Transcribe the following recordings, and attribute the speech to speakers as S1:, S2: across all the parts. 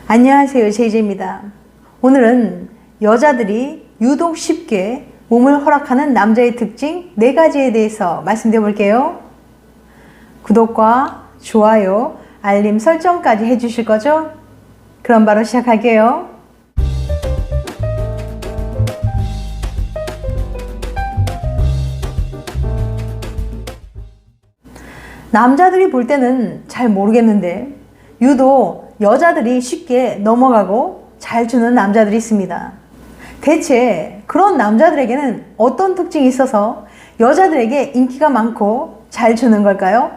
S1: 안녕하세요, 제이제입니다. 오늘은 여자들이 유독 쉽게 몸을 허락하는 남자의 특징 4가지에 대해서 말씀드려 볼게요. 구독과 좋아요, 알림 설정까지 해주실 거죠? 그럼 바로 시작할게요. 남자들이 볼 때는 잘 모르겠는데 유독 여자들이 쉽게 넘어가고 잘 주는 남자들이 있습니다. 대체 그런 남자들에게는 어떤 특징이 있어서 여자들에게 인기가 많고 잘 주는 걸까요?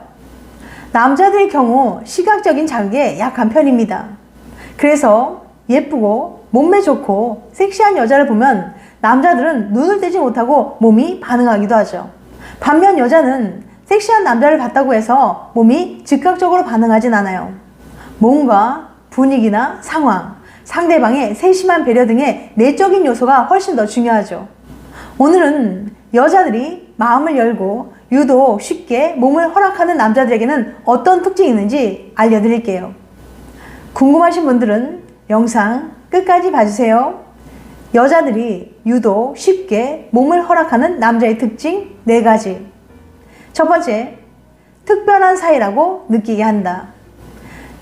S1: 남자들의 경우 시각적인 자극에 약한 편입니다. 그래서 예쁘고 몸매 좋고 섹시한 여자를 보면 남자들은 눈을 떼지 못하고 몸이 반응하기도 하죠. 반면 여자는 섹시한 남자를 봤다고 해서 몸이 즉각적으로 반응하진 않아요. 몸과 분위기나 상황, 상대방의 세심한 배려 등의 내적인 요소가 훨씬 더 중요하죠. 오늘은 여자들이 마음을 열고 유독 쉽게 몸을 허락하는 남자들에게는 어떤 특징이 있는지 알려드릴게요. 궁금하신 분들은 영상 끝까지 봐주세요. 여자들이 유독 쉽게 몸을 허락하는 남자의 특징 4가지. 첫 번째, 특별한 사이라고 느끼게 한다.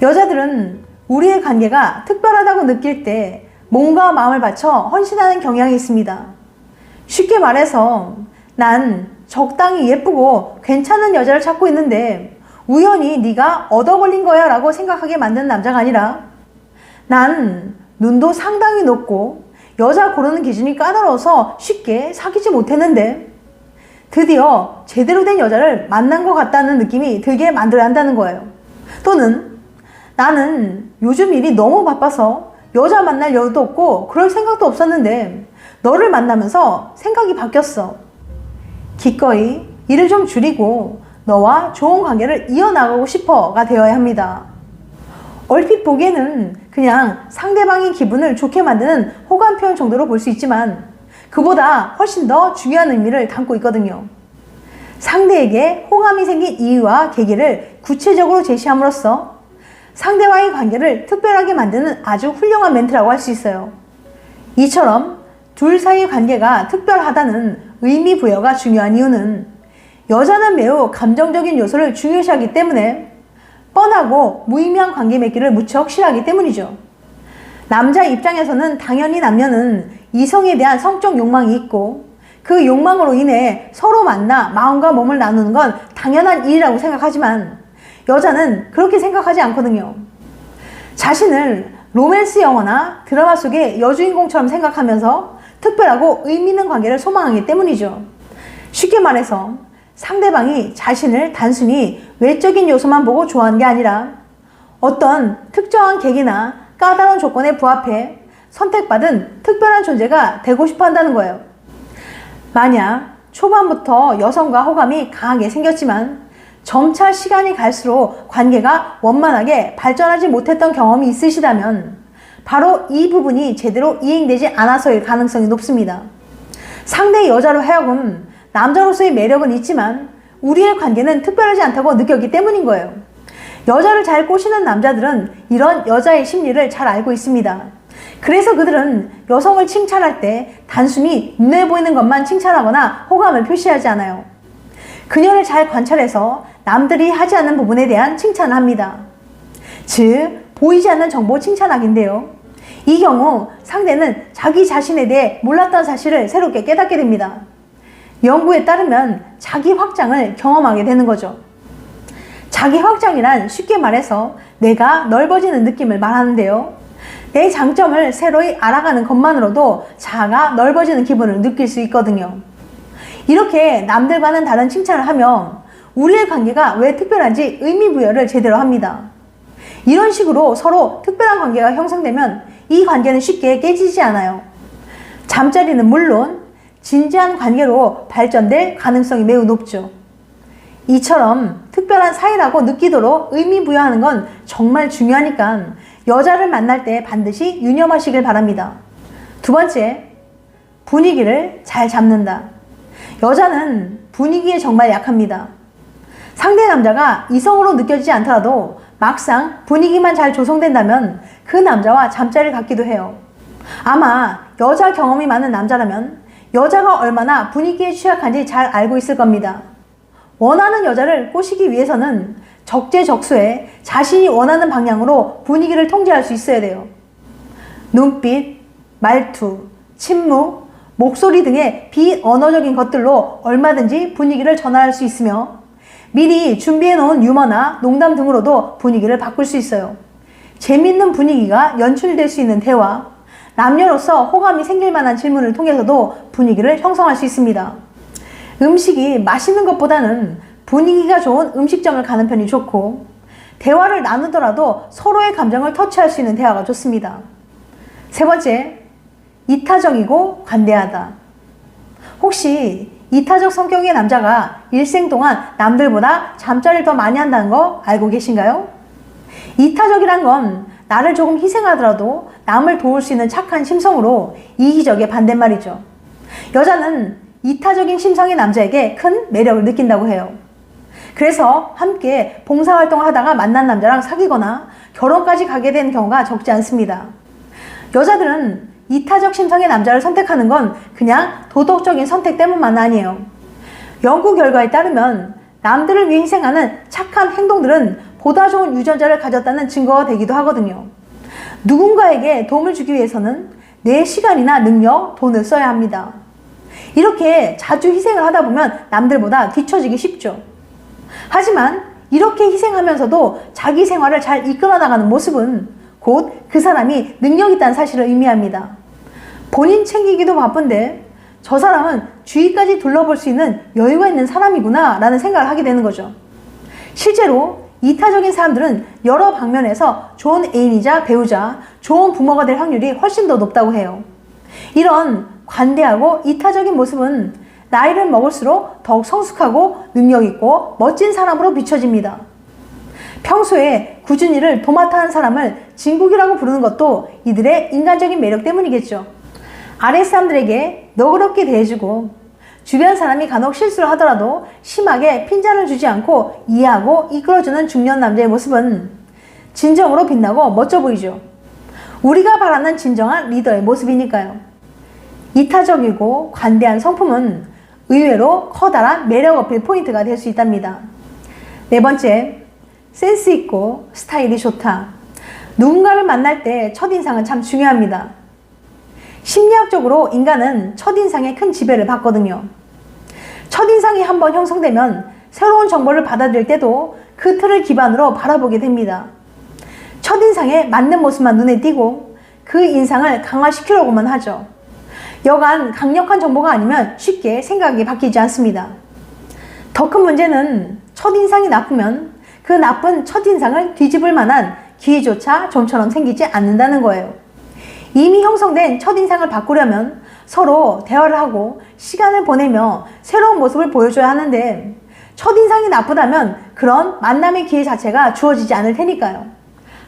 S1: 여자들은 우리의 관계가 특별하다고 느낄 때 몸과 마음을 바쳐 헌신하는 경향이 있습니다. 쉽게 말해서 난 적당히 예쁘고 괜찮은 여자를 찾고 있는데 우연히 네가 얻어 걸린 거야 라고 생각하게 만드는 남자가 아니라 난 눈도 상당히 높고 여자 고르는 기준이 까다로워서 쉽게 사귀지 못했는데 드디어 제대로 된 여자를 만난 것 같다는 느낌이 들게 만들어야 한다는 거예요. 또는 나는 요즘 일이 너무 바빠서 여자 만날 여유도 없고 그럴 생각도 없었는데 너를 만나면서 생각이 바뀌었어. 기꺼이 일을 좀 줄이고 너와 좋은 관계를 이어나가고 싶어가 되어야 합니다. 얼핏 보기에는 그냥 상대방의 기분을 좋게 만드는 호감 표현 정도로 볼 수 있지만 그보다 훨씬 더 중요한 의미를 담고 있거든요. 상대에게 호감이 생긴 이유와 계기를 구체적으로 제시함으로써 상대와의 관계를 특별하게 만드는 아주 훌륭한 멘트라고 할 수 있어요. 이처럼 둘 사이의 관계가 특별하다는 의미 부여가 중요한 이유는 여자는 매우 감정적인 요소를 중요시하기 때문에 뻔하고 무의미한 관계 맺기를 무척 싫어하기 때문이죠. 남자 입장에서는 당연히 남녀는 이성에 대한 성적 욕망이 있고 그 욕망으로 인해 서로 만나 마음과 몸을 나누는 건 당연한 일이라고 생각하지만 여자는 그렇게 생각하지 않거든요. 자신을 로맨스 영화나 드라마 속의 여주인공처럼 생각하면서 특별하고 의미 있는 관계를 소망하기 때문이죠. 쉽게 말해서 상대방이 자신을 단순히 외적인 요소만 보고 좋아하는 게 아니라 어떤 특정한 계기나 까다로운 조건에 부합해 선택받은 특별한 존재가 되고 싶어 한다는 거예요. 만약 초반부터 여성과 호감이 강하게 생겼지만 점차 시간이 갈수록 관계가 원만하게 발전하지 못했던 경험이 있으시다면 바로 이 부분이 제대로 이행되지 않아서일 가능성이 높습니다. 상대 여자로 하여금 남자로서의 매력은 있지만 우리의 관계는 특별하지 않다고 느꼈기 때문인 거예요. 여자를 잘 꼬시는 남자들은 이런 여자의 심리를 잘 알고 있습니다. 그래서 그들은 여성을 칭찬할 때 단순히 눈에 보이는 것만 칭찬하거나 호감을 표시하지 않아요. 그녀를 잘 관찰해서 남들이 하지 않는 부분에 대한 칭찬을 합니다. 즉, 보이지 않는 정보 칭찬하기인데요. 이 경우 상대는 자기 자신에 대해 몰랐던 사실을 새롭게 깨닫게 됩니다. 연구에 따르면 자기 확장을 경험하게 되는 거죠. 자기 확장이란 쉽게 말해서 내가 넓어지는 느낌을 말하는데요. 내 장점을 새로이 알아가는 것만으로도 자아가 넓어지는 기분을 느낄 수 있거든요. 이렇게 남들과는 다른 칭찬을 하면 우리의 관계가 왜 특별한지 의미 부여를 제대로 합니다. 이런 식으로 서로 특별한 관계가 형성되면 이 관계는 쉽게 깨지지 않아요. 잠자리는 물론 진지한 관계로 발전될 가능성이 매우 높죠. 이처럼 특별한 사이라고 느끼도록 의미 부여하는 건 정말 중요하니까 여자를 만날 때 반드시 유념하시길 바랍니다. 두 번째, 분위기를 잘 잡는다. 여자는 분위기에 정말 약합니다. 상대 남자가 이성으로 느껴지지 않더라도 막상 분위기만 잘 조성된다면 그 남자와 잠자리를 갖기도 해요. 아마 여자 경험이 많은 남자라면 여자가 얼마나 분위기에 취약한지 잘 알고 있을 겁니다. 원하는 여자를 꼬시기 위해서는 적재적소에 자신이 원하는 방향으로 분위기를 통제할 수 있어야 돼요. 눈빛, 말투, 침묵, 목소리 등의 비언어적인 것들로 얼마든지 분위기를 전환할 수 있으며 미리 준비해 놓은 유머나 농담 등으로도 분위기를 바꿀 수 있어요. 재밌는 분위기가 연출될 수 있는 대화, 남녀로서 호감이 생길 만한 질문을 통해서도 분위기를 형성할 수 있습니다. 음식이 맛있는 것보다는 분위기가 좋은 음식점을 가는 편이 좋고, 대화를 나누더라도 서로의 감정을 터치할 수 있는 대화가 좋습니다. 세 번째, 이타적이고 관대하다. 혹시 이타적 성격의 남자가 일생 동안 남들보다 잠자리를 더 많이 한다는 거 알고 계신가요? 이타적이란 건 나를 조금 희생하더라도 남을 도울 수 있는 착한 심성으로 이기적의 반대말이죠. 여자는 이타적인 심성의 남자에게 큰 매력을 느낀다고 해요. 그래서 함께 봉사활동을 하다가 만난 남자랑 사귀거나 결혼까지 가게 된 경우가 적지 않습니다. 여자들은 이타적 심성의 남자를 선택하는 건 그냥 도덕적인 선택 때문만 아니에요. 연구 결과에 따르면 남들을 위해 희생하는 착한 행동들은 보다 좋은 유전자를 가졌다는 증거가 되기도 하거든요. 누군가에게 도움을 주기 위해서는 내 시간이나 능력, 돈을 써야 합니다. 이렇게 자주 희생을 하다 보면 남들보다 뒤처지기 쉽죠. 하지만 이렇게 희생하면서도 자기 생활을 잘 이끌어 나가는 모습은 곧 그 사람이 능력 있다는 사실을 의미합니다. 본인 챙기기도 바쁜데 저 사람은 주위까지 둘러볼 수 있는 여유가 있는 사람이구나 라는 생각을 하게 되는 거죠. 실제로 이타적인 사람들은 여러 방면에서 좋은 애인이자 배우자, 좋은 부모가 될 확률이 훨씬 더 높다고 해요. 이런 관대하고 이타적인 모습은 나이를 먹을수록 더욱 성숙하고 능력있고 멋진 사람으로 비춰집니다. 평소에 꾸준히를 도맡아 한 사람을 진국이라고 부르는 것도 이들의 인간적인 매력 때문이겠죠. 아랫사람들에게 너그럽게 대해주고 주변 사람이 간혹 실수를 하더라도 심하게 핀잔을 주지 않고 이해하고 이끌어주는 중년 남자의 모습은 진정으로 빛나고 멋져 보이죠. 우리가 바라는 진정한 리더의 모습이니까요. 이타적이고 관대한 성품은 의외로 커다란 매력 어필 포인트가 될 수 있답니다. 네 번째, 센스 있고 스타일이 좋다. 누군가를 만날 때 첫인상은 참 중요합니다. 심리학적으로 인간은 첫인상에 큰 지배를 받거든요. 첫인상이 한번 형성되면 새로운 정보를 받아들일 때도 그 틀을 기반으로 바라보게 됩니다. 첫인상에 맞는 모습만 눈에 띄고 그 인상을 강화시키려고만 하죠. 여간 강력한 정보가 아니면 쉽게 생각이 바뀌지 않습니다. 더 큰 문제는 첫인상이 나쁘면 그 나쁜 첫인상을 뒤집을 만한 기회조차 좀처럼 생기지 않는다는 거예요. 이미 형성된 첫인상을 바꾸려면 서로 대화를 하고 시간을 보내며 새로운 모습을 보여줘야 하는데 첫인상이 나쁘다면 그런 만남의 기회 자체가 주어지지 않을 테니까요.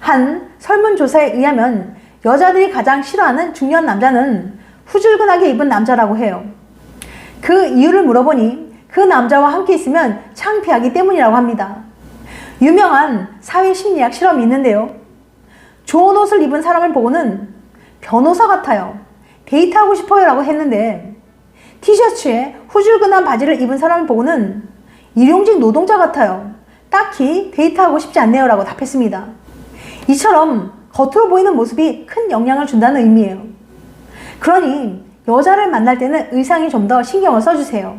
S1: 한 설문조사에 의하면 여자들이 가장 싫어하는 중년 남자는 후줄근하게 입은 남자라고 해요. 그 이유를 물어보니 그 남자와 함께 있으면 창피하기 때문이라고 합니다. 유명한 사회심리학 실험이 있는데요. 좋은 옷을 입은 사람을 보고는 변호사 같아요, 데이트하고 싶어요 라고 했는데 티셔츠에 후줄근한 바지를 입은 사람을 보고는 일용직 노동자 같아요, 딱히 데이트하고 싶지 않네요 라고 답했습니다. 이처럼 겉으로 보이는 모습이 큰 영향을 준다는 의미예요. 그러니 여자를 만날 때는 의상이 좀 더 신경을 써주세요.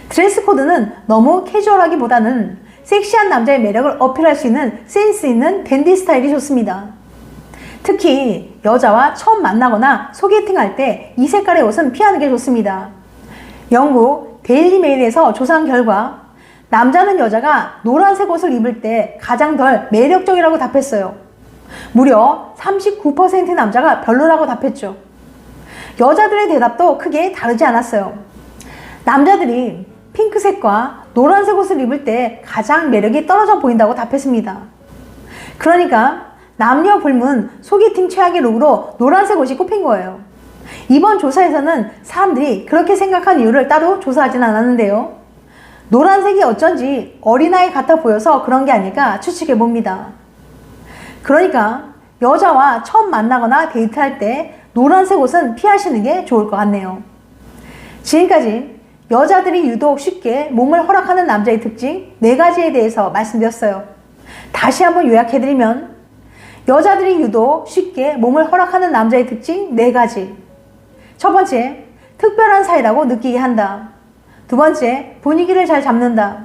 S1: 드레스 코드는 너무 캐주얼하기보다는 섹시한 남자의 매력을 어필할 수 있는 센스 있는 댄디 스타일이 좋습니다. 특히 여자와 처음 만나거나 소개팅할 때 이 색깔의 옷은 피하는 게 좋습니다. 영국 데일리 메일에서 조사한 결과 남자는 여자가 노란색 옷을 입을 때 가장 덜 매력적이라고 답했어요. 무려 39%의 남자가 별로라고 답했죠. 여자들의 대답도 크게 다르지 않았어요. 남자들이 핑크색과 노란색 옷을 입을 때 가장 매력이 떨어져 보인다고 답했습니다. 그러니까 남녀 불문 소개팅 최악의 룩으로 노란색 옷이 꼽힌 거예요. 이번 조사에서는 사람들이 그렇게 생각한 이유를 따로 조사하진 않았는데요. 노란색이 어쩐지 어린아이 같아 보여서 그런 게 아닐까 추측해 봅니다. 그러니까 여자와 처음 만나거나 데이트할 때 노란색 옷은 피하시는 게 좋을 것 같네요. 지금까지 여자들이 유독 쉽게 몸을 허락하는 남자의 특징 4가지에 대해서 말씀드렸어요. 다시 한번 요약해드리면 여자들이 유독 쉽게 몸을 허락하는 남자의 특징 4가지. 첫 번째, 특별한 사이라고 느끼게 한다. 두 번째, 분위기를 잘 잡는다.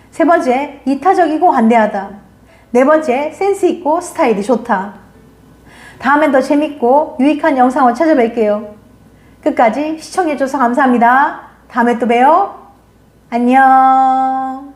S1: 세 번째, 이타적이고 관대하다. 네 번째, 센스 있고 스타일이 좋다. 다음엔 더 재밌고 유익한 영상을 찾아뵐게요. 끝까지 시청해줘서 감사합니다. 다음에 또 봬요. 안녕.